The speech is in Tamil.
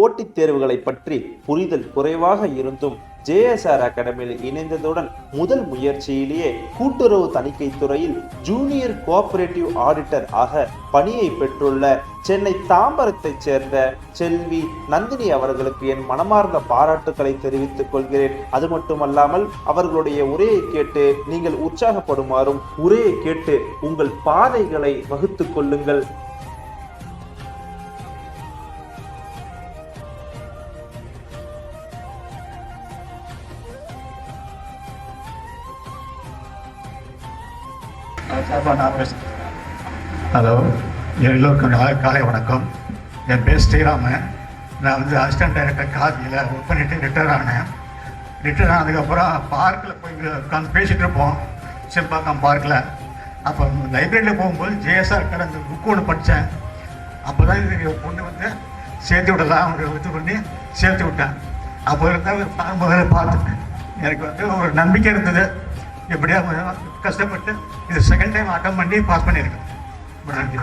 போட்டித் தேர்வுகளை பற்றி புரிதல் குறைவாக இருந்தும் ஜேஎஸ்ஆர் அகாடமியில் இணைந்ததுடன் முதல் முயற்சியிலேயே கூட்டுறவு தணிக்கை துறையில் ஜூனியர் கோஆபரேட்டிவ் ஆடிட்டர் ஆக பணியை பெற்றுள்ள சென்னை தாம்பரத்தைச் சேர்ந்த செல்வி நந்தினி அவர்களுக்கு என் மனமார்ந்த பாராட்டுக்களை தெரிவித்துக் கொள்கிறேன். அது மட்டுமல்லாமல் அவர்களுடைய உரையை கேட்டு நீங்கள் உற்சாகப்படுமாறும் உரையை கேட்டு உங்கள் பாதைகளை வகுத்துக் கொள்ளுங்கள். ஹலோ, எல்லோருக்கும் காலை வணக்கம். என் பேர் ஸ்ரீராமன். நான் அசிஸ்டன்ட் டைரக்டர் காதியில் ஒர்க் பண்ணிவிட்டு ரிட்டையர் ஆனேன். ரிட்டையர் ஆனதுக்கப்புறம் பார்க்கில் போய் உட்காந்து பேசிகிட்டு இருப்போம், சிம்பாக்கம் பார்க்கில். அப்போ லைப்ரரியில் போகும்போது ஜேஎஸ்ஆர் கடந்த புக்கு ஒன்று படித்தேன். அப்போ தான் இது பொண்ணு சேர்த்து விடலாம் இது பண்ணி சேர்த்து விட்டேன். அப்போ இருந்தால் முதல்ல பார்த்துட்டேன். எனக்கு ஒரு நம்பிக்கை இருந்தது. எப்படியா கஷ்டப்பட்டு இது செகண்ட் டைம் அட்டம் பண்ணி பாஸ் பண்ணியிருக்கேன். நன்றி.